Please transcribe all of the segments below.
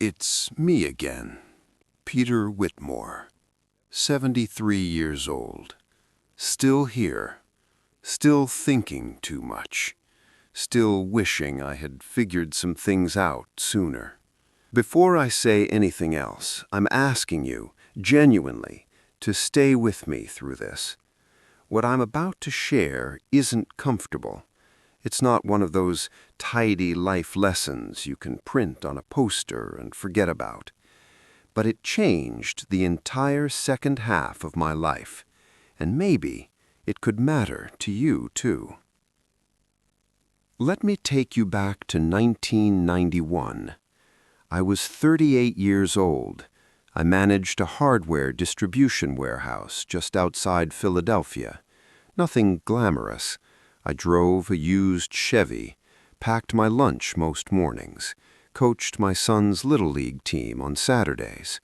It's me again, Peter Whitmore, 73 years old, still here, still thinking too much, still wishing I had figured some things out sooner. Before I say anything else, I'm asking you, genuinely, to stay with me through this. What I'm about to share isn't comfortable. It's not one of those tidy life lessons you can print on a poster and forget about. But it changed the entire second half of my life, and maybe it could matter to you too. Let me take you back to 1991. I was 38 years old. I managed a hardware distribution warehouse just outside Philadelphia. Nothing glamorous. I drove a used Chevy, packed my lunch most mornings, coached my son's Little League team on Saturdays.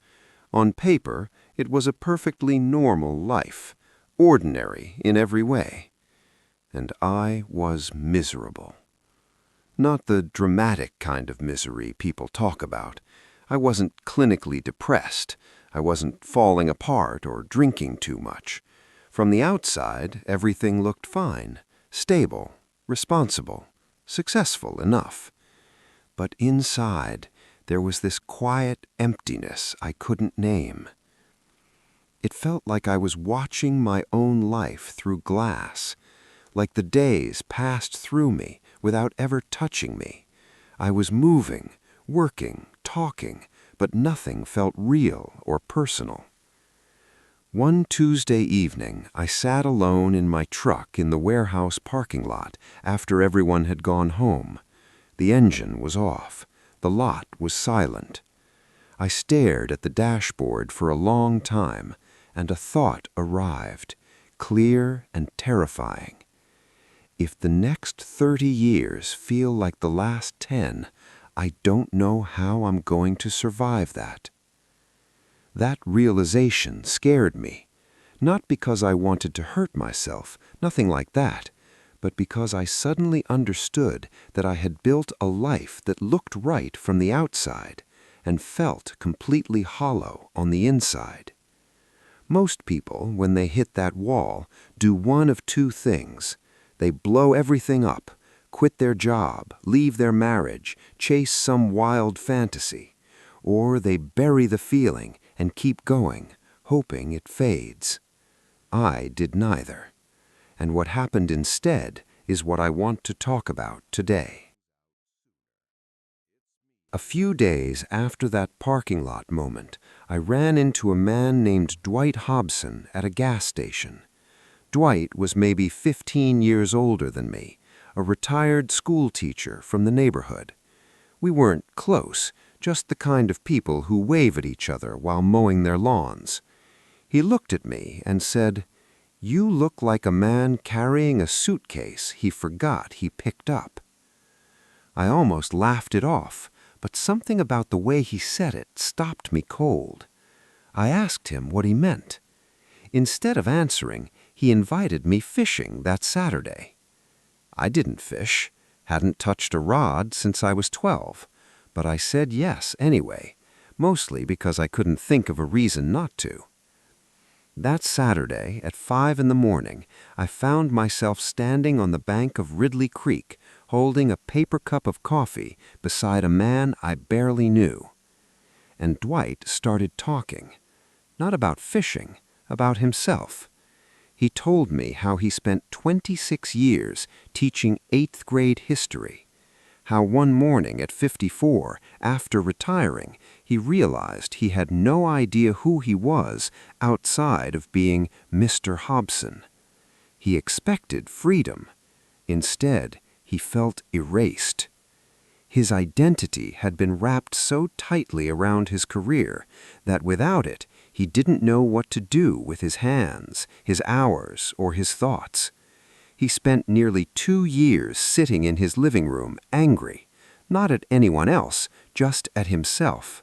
On paper, it was a perfectly normal life, ordinary in every way. And I was miserable. Not the dramatic kind of misery people talk about. I wasn't clinically depressed. I wasn't falling apart or drinking too much. From the outside, everything looked fine. Stable, responsible, successful enough. But inside, there was this quiet emptiness I couldn't name. It felt like I was watching my own life through glass, like the days passed through me without ever touching me. I was moving, working, talking, but nothing felt real or personal. One Tuesday evening, I sat alone in my truck in the warehouse parking lot after everyone had gone home. The engine was off. The lot was silent. I stared at the dashboard for a long time, and a thought arrived, clear and terrifying. If the next 30 years feel like the last 10, I don't know how I'm going to survive that. That realization scared me, not because I wanted to hurt myself, nothing like that, but because I suddenly understood that I had built a life that looked right from the outside and felt completely hollow on the inside. Most people, when they hit that wall, do one of two things. They blow everything up, quit their job, leave their marriage, chase some wild fantasy, or they bury the feeling and keep going, hoping it fades. I did neither. And what happened instead is what I want to talk about today. A few days after that parking lot moment, I ran into a man named Dwight Hobson at a gas station. Dwight was maybe 15 years older than me, a retired school teacher from the neighborhood. We weren't close, just the kind of people who wave at each other while mowing their lawns. He looked at me and said, "You look like a man carrying a suitcase he forgot he picked up." I almost laughed it off, but something about the way he said it stopped me cold. I asked him what he meant. Instead of answering, he invited me fishing that Saturday. I didn't fish, hadn't touched a rod since I was 12, but I said yes anyway, mostly because I couldn't think of a reason not to. That Saturday, at 5 in the morning, I found myself standing on the bank of Ridley Creek, holding a paper cup of coffee beside a man I barely knew. And Dwight started talking, not about fishing, about himself. He told me how he spent 26 years teaching 8th grade history, how one morning at 54, after retiring, he realized he had no idea who he was outside of being Mr. Hobson. He expected freedom. Instead, he felt erased. His identity had been wrapped so tightly around his career that without it, he didn't know what to do with his hands, his hours, or his thoughts. He spent nearly 2 years sitting in his living room, angry, not at anyone else, just at himself.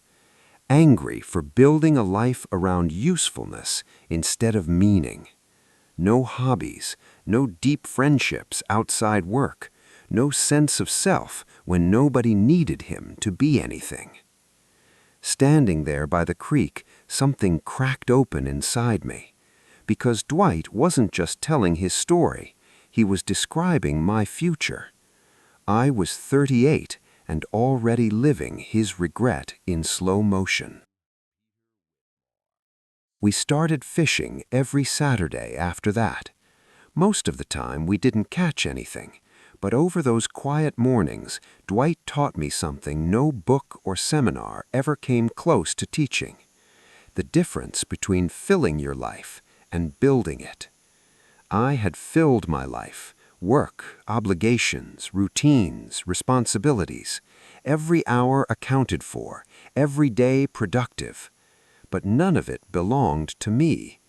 Angry for building a life around usefulness instead of meaning. No hobbies, no deep friendships outside work, no sense of self when nobody needed him to be anything. Standing there by the creek, something cracked open inside me. Because Dwight wasn't just telling his story, he was describing my future. I was 38 and already living his regret in slow motion. We started fishing every Saturday after that. Most of the time we didn't catch anything, but over those quiet mornings, Dwight taught me something no book or seminar ever came close to teaching: the difference between filling your life and building it. I had filled my life: work, obligations, routines, responsibilities, every hour accounted for, every day productive. But none of it belonged to me.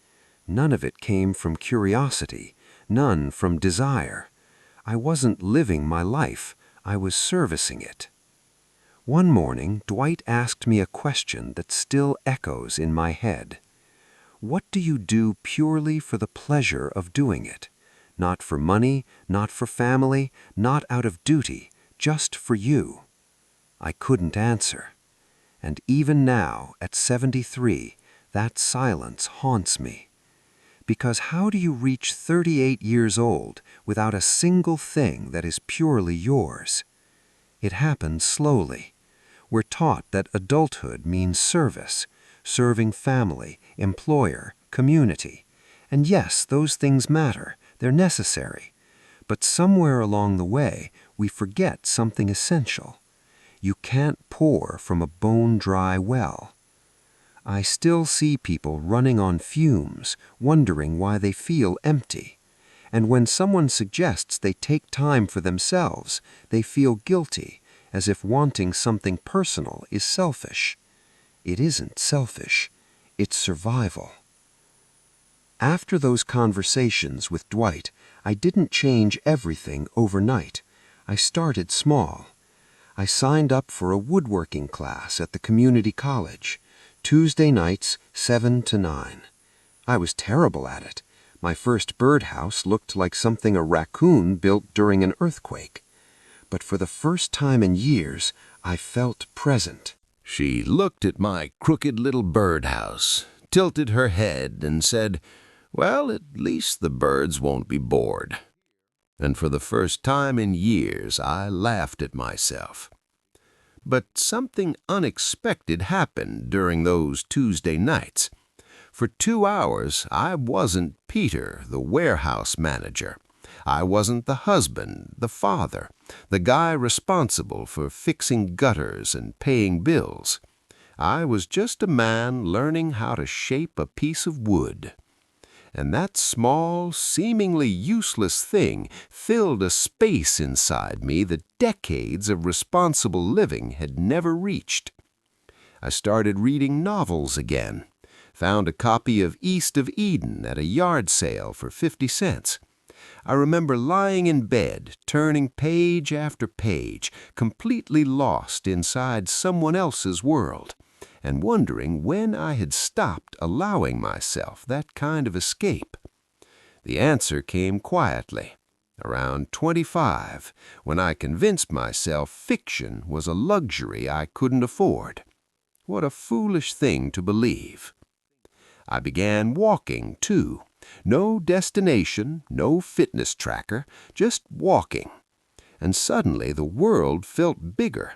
None of it came from curiosity, none from desire. I wasn't living my life, I was servicing it. One morning, Dwight asked me a question that still echoes in my head. What do you do purely for the pleasure of doing it? Not for money, not for family, not out of duty, just for you. I couldn't answer. And even now, at 73, that silence haunts me. Because how do you reach 38 years old without a single thing that is purely yours? It happens slowly. We're taught that adulthood means service, serving family, employer, community. And yes, those things matter, they're necessary. But somewhere along the way, we forget something essential. You can't pour from a bone-dry well. I still see people running on fumes, wondering why they feel empty. And when someone suggests they take time for themselves, they feel guilty, as if wanting something personal is selfish. It isn't selfish, it's survival. After those conversations with Dwight, I didn't change everything overnight. I started small. I signed up for a woodworking class at the community college. Tuesday nights, 7 to 9. I was terrible at it. My first birdhouse looked like something a raccoon built during an earthquake. But for the first time in years, I felt present. She looked at my crooked little birdhouse, tilted her head, and said, "Well, at least the birds won't be bored." And for the first time in years, I laughed at myself. But something unexpected happened during those Tuesday nights. For 2 hours, I wasn't Peter, the warehouse manager. I wasn't the husband, the father, the guy responsible for fixing gutters and paying bills. I was just a man learning how to shape a piece of wood. And that small, seemingly useless thing filled a space inside me that decades of responsible living had never reached. I started reading novels again, found a copy of East of Eden at a yard sale for 50 cents. I remember lying in bed, turning page after page, completely lost inside someone else's world, and wondering when I had stopped allowing myself that kind of escape. The answer came quietly, around 25, when I convinced myself fiction was a luxury I couldn't afford. What a foolish thing to believe. I began walking, too. No destination, no fitness tracker, just walking. And suddenly the world felt bigger.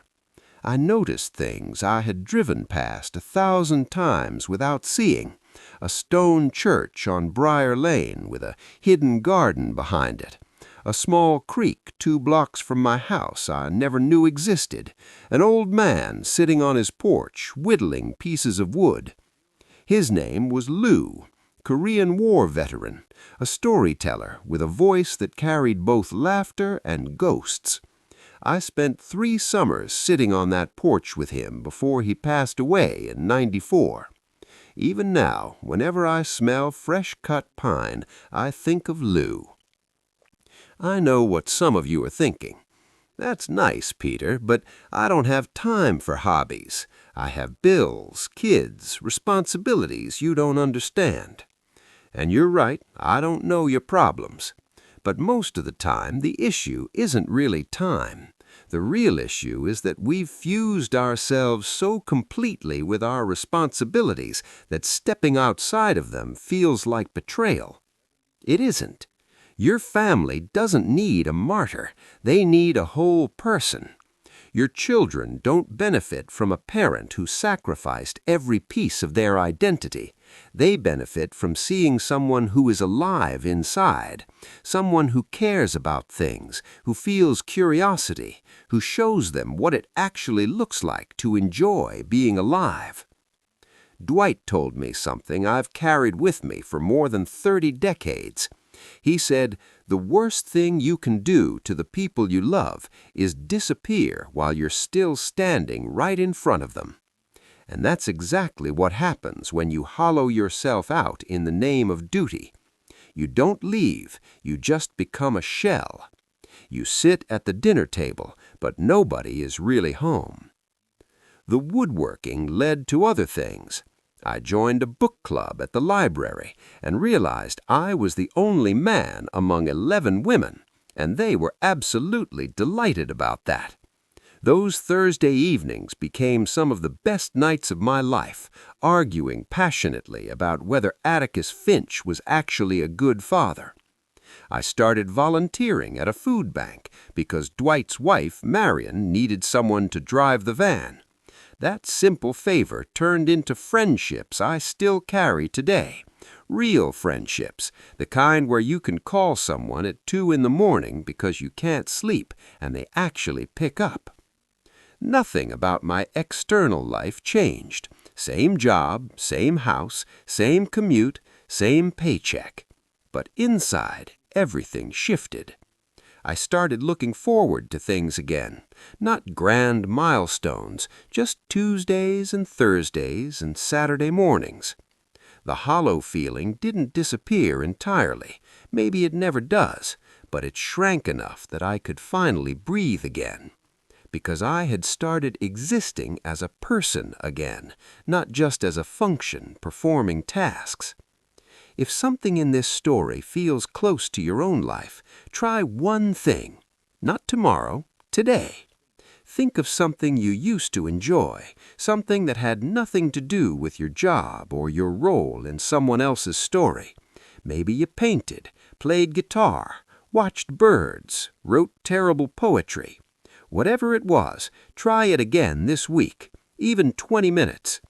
I noticed things I had driven past 1,000 times without seeing. A stone church on Briar Lane with a hidden garden behind it. A small creek 2 blocks from my house I never knew existed. An old man sitting on his porch whittling pieces of wood. His name was Lou, Korean War veteran, a storyteller with a voice that carried both laughter and ghosts. I spent 3 summers sitting on that porch with him before he passed away in '94. Even now, whenever I smell fresh-cut pine, I think of Lou. I know what some of you are thinking. That's nice, Peter, but I don't have time for hobbies. I have bills, kids, responsibilities you don't understand. And you're right, I don't know your problems. But most of the time, the issue isn't really time. The real issue is that we've fused ourselves so completely with our responsibilities that stepping outside of them feels like betrayal. It isn't. Your family doesn't need a martyr. They need a whole person. Your children don't benefit from a parent who sacrificed every piece of their identity. They benefit from seeing someone who is alive inside, someone who cares about things, who feels curiosity, who shows them what it actually looks like to enjoy being alive. Dwight told me something I've carried with me for more than 30 decades. He said, "The worst thing you can do to the people you love is disappear while you're still standing right in front of them." And that's exactly what happens when you hollow yourself out in the name of duty. You don't leave, you just become a shell. You sit at the dinner table, but nobody is really home. The woodworking led to other things. I joined a book club at the library and realized I was the only man among 11 women, and they were absolutely delighted about that. Those Thursday evenings became some of the best nights of my life, arguing passionately about whether Atticus Finch was actually a good father. I started volunteering at a food bank because Dwight's wife, Marion, needed someone to drive the van. That simple favor turned into friendships I still carry today. Real friendships, the kind where you can call someone at 2 in the morning because you can't sleep and they actually pick up. Nothing about my external life changed. Same job, same house, same commute, same paycheck. But inside, everything shifted. I started looking forward to things again. Not grand milestones, just Tuesdays and Thursdays and Saturday mornings. The hollow feeling didn't disappear entirely. Maybe it never does, but it shrank enough that I could finally breathe again. Because I had started existing as a person again, not just as a function performing tasks. If something in this story feels close to your own life, try one thing. Not tomorrow, today. Think of something you used to enjoy, something that had nothing to do with your job or your role in someone else's story. Maybe you painted, played guitar, watched birds, wrote terrible poetry. Whatever it was, try it again this week, even 20 minutes.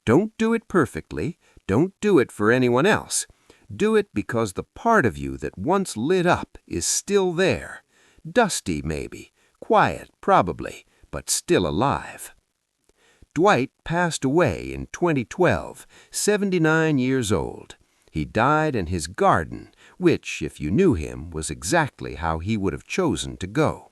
Don't do it perfectly. Don't do it for anyone else. Do it because the part of you that once lit up is still there. Dusty, maybe. Quiet, probably, but still alive. Dwight passed away in 2012, 79 years old. He died in his garden, which, if you knew him, was exactly how he would have chosen to go.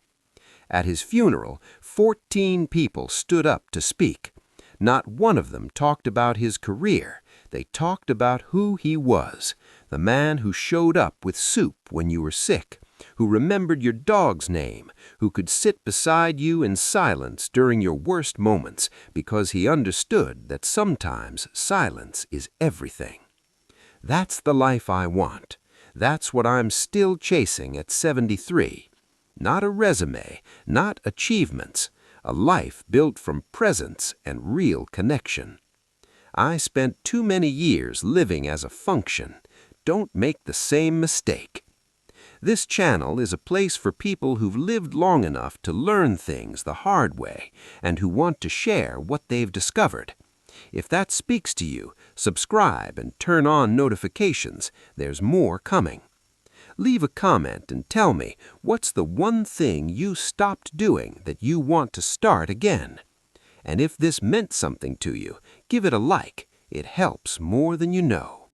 At his funeral, 14 people stood up to speak. Not one of them talked about his career. They talked about who he was, the man who showed up with soup when you were sick, who remembered your dog's name, who could sit beside you in silence during your worst moments because he understood that sometimes silence is everything. That's the life I want. That's what I'm still chasing at 73. Not a resume, not achievements, a life built from presence and real connection. I spent too many years living as a function. Don't make the same mistake. This channel is a place for people who've lived long enough to learn things the hard way and who want to share what they've discovered. If that speaks to you, subscribe and turn on notifications. There's more coming. Leave a comment and tell me what's the one thing you stopped doing that you want to start again. And if this meant something to you, give it a like. It helps more than you know.